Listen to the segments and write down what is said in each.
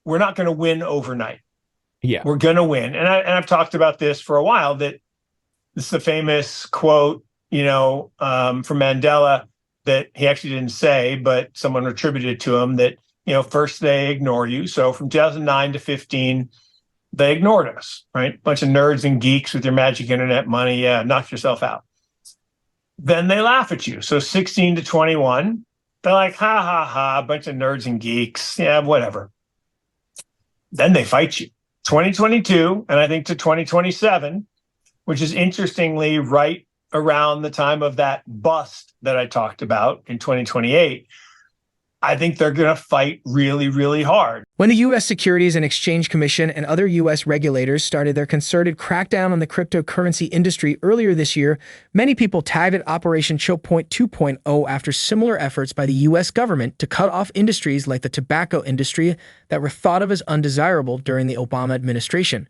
we're not going to win overnight. Yeah. We're going to win. And I've talked about this for a while, that this is the famous quote, from Mandela, that he actually didn't say, but someone attributed to him, that, first they ignore you. So from 2009 to 15, they ignored us, right? Bunch of nerds and geeks with your magic internet money. Yeah, knock yourself out. Then they laugh at you. So 16 to 21, they're like, ha, ha, ha, a bunch of nerds and geeks. Yeah, whatever. Then they fight you. 2022, and I think to 2027, which is interestingly right around the time of that bust that I talked about in 2028, I think they're going to fight really, really hard. When the U.S. Securities and Exchange Commission and other U.S. regulators started their concerted crackdown on the cryptocurrency industry earlier this year, many people tagged it Operation Choke Point 2.0 after similar efforts by the U.S. government to cut off industries like the tobacco industry that were thought of as undesirable during the Obama administration.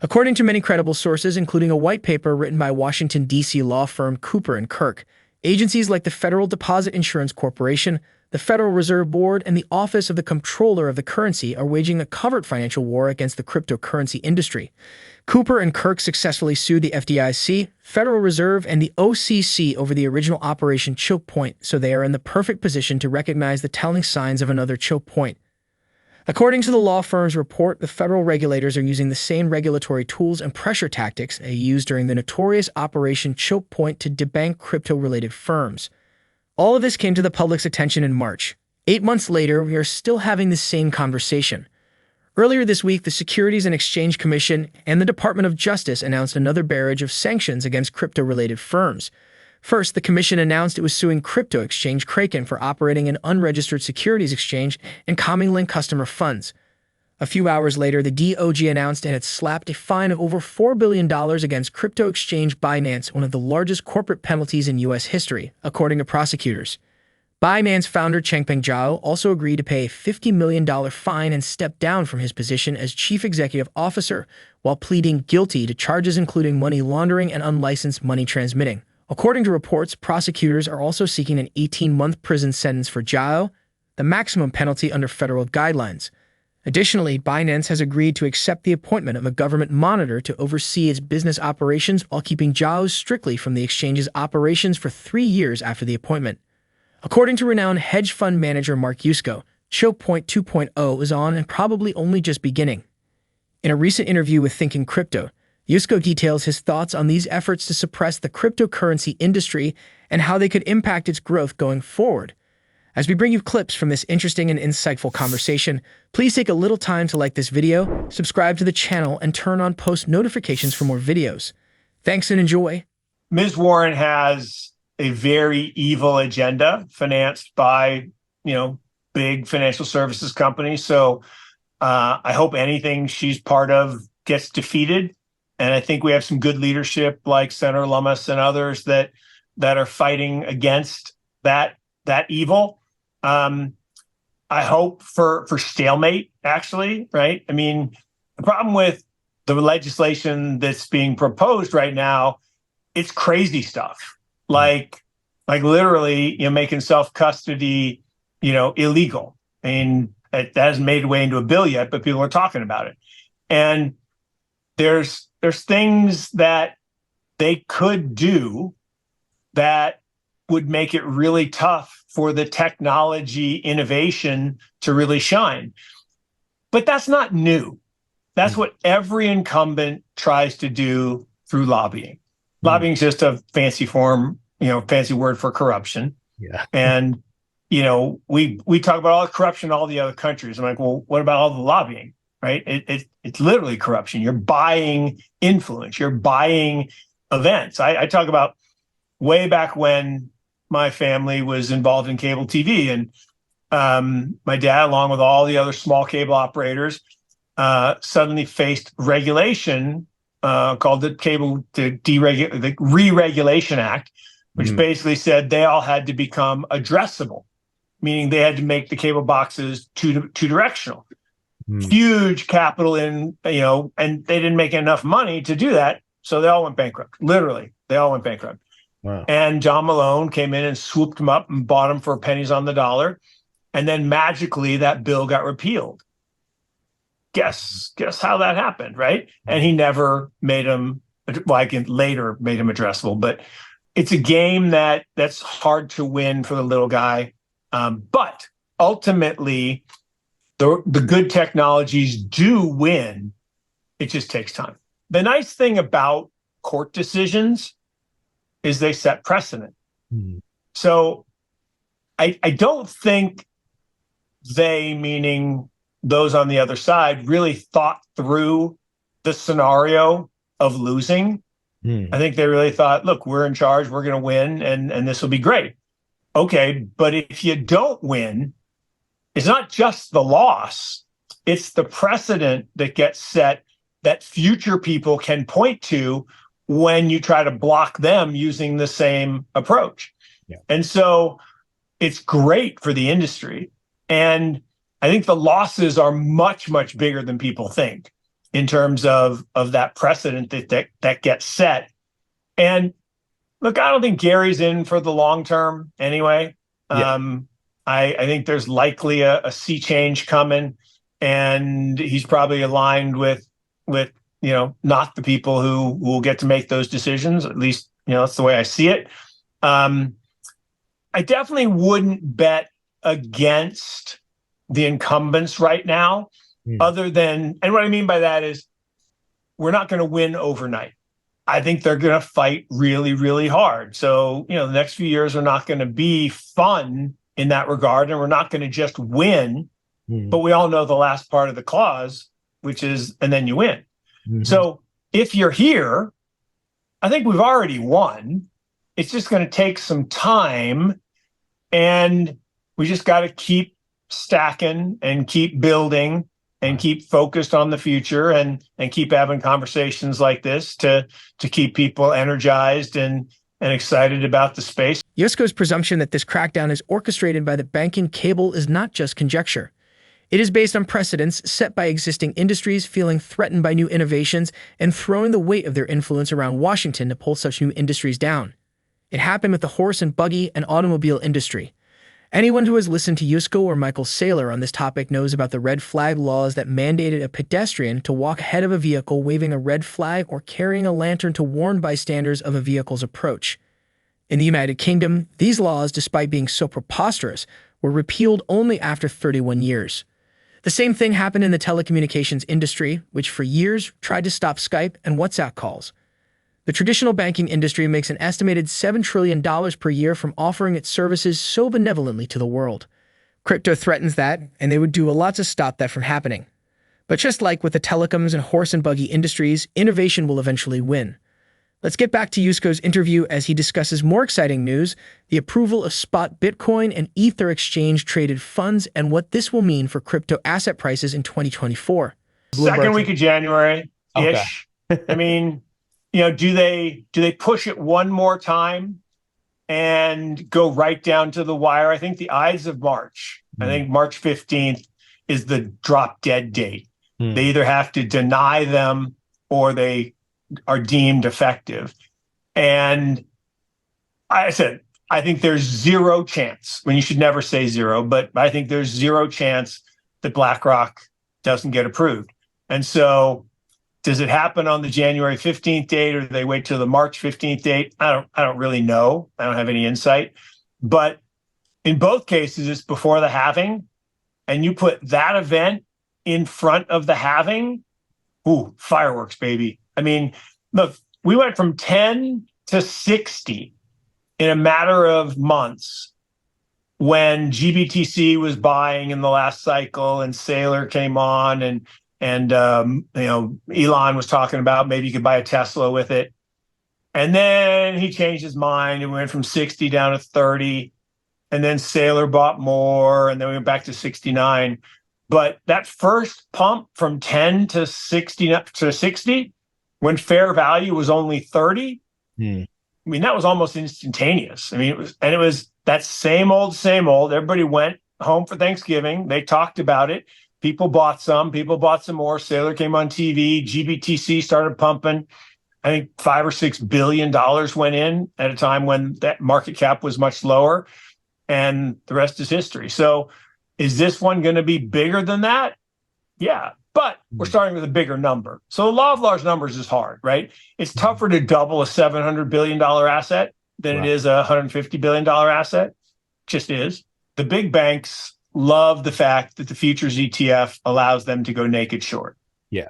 According to many credible sources, including a white paper written by Washington, D.C. law firm Cooper & Kirk, agencies like the Federal Deposit Insurance Corporation, the Federal Reserve Board, and the Office of the Comptroller of the Currency are waging a covert financial war against the cryptocurrency industry. Cooper and Kirk successfully sued the FDIC, Federal Reserve, and the OCC over the original Operation Choke Point, so they are in the perfect position to recognize the telling signs of another choke point. According to the law firm's report, the federal regulators are using the same regulatory tools and pressure tactics they used during the notorious Operation Choke Point to debank crypto-related firms. All of this came to the public's attention in March. 8 months later, we are still having the same conversation. Earlier this week, the Securities and Exchange Commission and the Department of Justice announced another barrage of sanctions against crypto-related firms. First, the commission announced it was suing crypto exchange Kraken for operating an unregistered securities exchange and commingling customer funds. A few hours later, the DOJ announced it had slapped a fine of over $4 billion against crypto exchange Binance, one of the largest corporate penalties in U.S. history, according to prosecutors. Binance founder Changpeng Zhao also agreed to pay a $50 million fine and step down from his position as chief executive officer, while pleading guilty to charges including money laundering and unlicensed money transmitting. According to reports, prosecutors are also seeking an 18-month prison sentence for Zhao, the maximum penalty under federal guidelines. Additionally, Binance has agreed to accept the appointment of a government monitor to oversee its business operations while keeping Zhao strictly from the exchange's operations for 3 years after the appointment. According to renowned hedge fund manager Mark Yusko, Choke Point 2.0 is on and probably only just beginning. In a recent interview with Thinking Crypto, Yusko details his thoughts on these efforts to suppress the cryptocurrency industry and how they could impact its growth going forward. As we bring you clips from this interesting and insightful conversation, please take a little time to like this video, subscribe to the channel, and turn on post notifications for more videos. Thanks and enjoy. Ms. Warren has a very evil agenda financed by, big financial services companies. So I hope anything she's part of gets defeated. And I think we have some good leadership like Senator Lummis and others that are fighting against that evil. I hope for stalemate, actually, right? I mean, the problem with the legislation that's being proposed right now, it's crazy stuff. Like literally, making self-custody, illegal. I mean, that hasn't made its way into a bill yet, but people are talking about it. And there's things that they could do that would make it really tough for the technology innovation to really shine. But that's not new. That's what every incumbent tries to do through lobbying. Lobbying is just a fancy word for corruption. Yeah. And, we talk about all the corruption in all the other countries. I'm like, well, what about all the lobbying, right? It's literally corruption. You're buying influence. You're buying events. I talk about way back when my family was involved in cable TV, and my dad, along with all the other small cable operators, suddenly faced regulation called the Re-Regulation Act, which basically said they all had to become addressable, meaning they had to make the cable boxes two-directional. Huge capital and they didn't make enough money to do that, so they all went bankrupt. Literally, they all went bankrupt. Wow. And John Malone came in and swooped them up and bought them for pennies on the dollar. And then magically that bill got repealed. guess how that happened, right? And he never made him, well, I can later made him addressable, but it's a game that's hard to win for the little guy. But ultimately, the good technologies do win. It just takes time. The nice thing about court decisions is they set precedent. Mm-hmm. So I don't think they, meaning those on the other side, really thought through the scenario of losing. I think they really thought, look, we're in charge, we're going to win, and this will be great. Okay, but if you don't win, it's not just the loss, it's the precedent that gets set that future people can point to when you try to block them using the same approach. Yeah. And so it's great for the industry. And I think the losses are much, much bigger than people think in terms of that precedent that gets set. And look, I don't think Gary's in for the long term anyway. Yeah. I think there's likely a sea change coming, and he's probably aligned with not the people who will get to make those decisions. At least, that's the way I see it. I definitely wouldn't bet against the incumbents right now, other than, and what I mean by that is we're not going to win overnight. I think they're going to fight really, really hard. So, the next few years are not going to be fun in that regard, and we're not going to just win, but we all know the last part of the clause, which is, and then you win. Mm-hmm. So if you're here, I think we've already won. It's just going to take some time, and we just got to keep stacking and keep building and keep focused on the future, and keep having conversations like this to keep people energized and excited about the space. Yusko's presumption that this crackdown is orchestrated by the banking cabal is not just conjecture. It is based on precedents set by existing industries feeling threatened by new innovations and throwing the weight of their influence around Washington to pull such new industries down. It happened with the horse and buggy and automobile industry. Anyone who has listened to Yusko or Michael Saylor on this topic knows about the red flag laws that mandated a pedestrian to walk ahead of a vehicle waving a red flag or carrying a lantern to warn bystanders of a vehicle's approach. In the United Kingdom, these laws, despite being so preposterous, were repealed only after 31 years. The same thing happened in the telecommunications industry, which for years tried to stop Skype and WhatsApp calls. The traditional banking industry makes an estimated $7 trillion per year from offering its services so benevolently to the world. Crypto threatens that, and they would do a lot to stop that from happening. But just like with the telecoms and horse and buggy industries, innovation will eventually win. Let's get back to Yusko's interview as he discusses more exciting news, the approval of spot Bitcoin and Ether exchange-traded funds, and what this will mean for crypto asset prices in 2024. Second week of January-ish. Okay. I mean, do they push it one more time and go right down to the wire? I think the Ides of March, I think March 15th is the drop dead date. They either have to deny them or they are deemed effective. And I think there's zero chance, when you should never say zero, but I think there's zero chance that BlackRock doesn't get approved. And so does it happen on the January 15th date, or do they wait till the March 15th date? I don't really know. I don't have any insight. But in both cases, it's before the halving, and you put that event in front of the halving. Ooh, fireworks, baby. I mean, look, we went from 10 to 60 in a matter of months when GBTC was buying in the last cycle and Saylor came on, and Elon was talking about maybe you could buy a Tesla with it. And then he changed his mind and went from 60 down to 30. And then Saylor bought more, and then we went back to 69. But that first pump from 10 to 60, when fair value was only 30, I mean, that was almost instantaneous. I mean, it was that same old. Everybody went home for Thanksgiving. They talked about it. People bought some more. Saylor came on TV. GBTC started pumping. I think $5 or $6 billion went in at a time when that market cap was much lower, and the rest is history. So is this one going to be bigger than that? Yeah, But we're starting with a bigger number. So the law of large numbers is hard, right? It's tougher to double a $700 billion asset than it is a $150 billion asset. Just is. The big banks love the fact that the futures ETF allows them to go naked short. Yeah.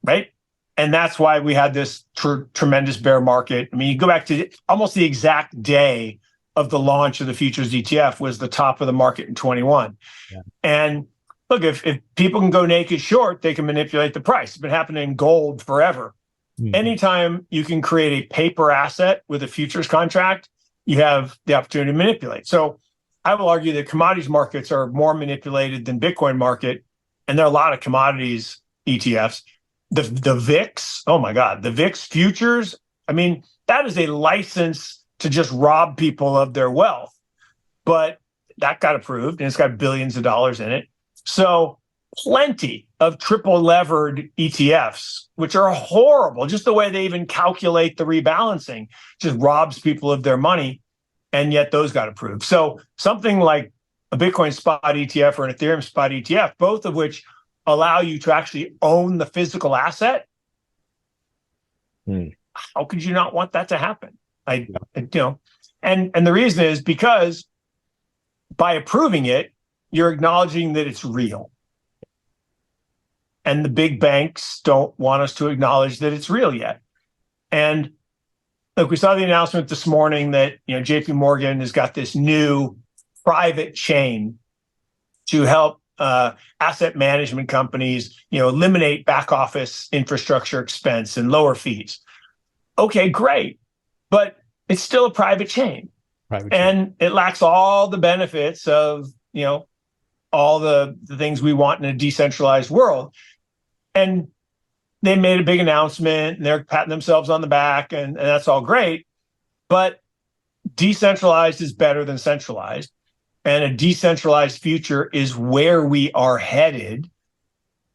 Right? And that's why we had this tremendous bear market. I mean, you go back to almost the exact day of the launch of the futures ETF was the top of the market in 21. Yeah. And look, if people can go naked short, they can manipulate the price. It's been happening in gold forever. Mm-hmm. Anytime you can create a paper asset with a futures contract, you have the opportunity to manipulate. So I will argue that commodities markets are more manipulated than Bitcoin market. And there are a lot of commodities ETFs. The VIX, oh my God, the VIX futures. I mean, that is a license to just rob people of their wealth. But that got approved and it's got billions of dollars in it. So plenty of triple levered ETFs, which are horrible. Just the way they even calculate the rebalancing just robs people of their money. And yet those got approved. So something like a Bitcoin spot ETF or an Ethereum spot ETF, both of which allow you to actually own the physical asset. How could you not want that to happen? And the reason is because by approving it, you're acknowledging that it's real. And the big banks don't want us to acknowledge that it's real yet. And look, we saw the announcement this morning that JP Morgan has got this new private chain to help asset management companies, eliminate back office infrastructure expense and lower fees. Okay, great, but it's still a private chain, and it lacks all the benefits of all the things we want in a decentralized world. And they made a big announcement and they're patting themselves on the back and that's all great. But decentralized is better than centralized. And a decentralized future is where we are headed,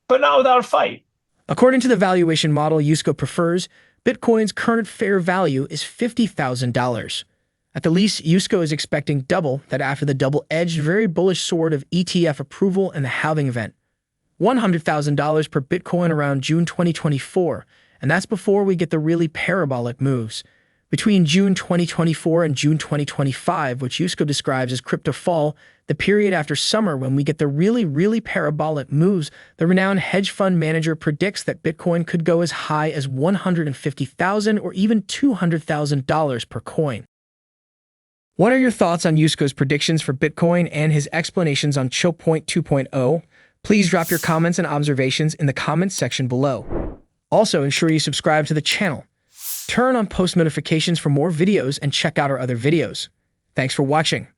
but not without a fight. According to the valuation model Yusko prefers, Bitcoin's current fair value is $50,000. At the least, Yusko is expecting double that after the double-edged, very bullish sword of ETF approval and the halving event. $100,000 per Bitcoin around June 2024, and that's before we get the really parabolic moves. Between June 2024 and June 2025, which Yusko describes as crypto fall, the period after summer when we get the really, really parabolic moves, the renowned hedge fund manager predicts that Bitcoin could go as high as $150,000 or even $200,000 per coin. What are your thoughts on Yusko's predictions for Bitcoin and his explanations on Choke Point 2.0? Please drop your comments and observations in the comments section below. Also, ensure you subscribe to the channel. Turn on post notifications for more videos and check out our other videos. Thanks for watching.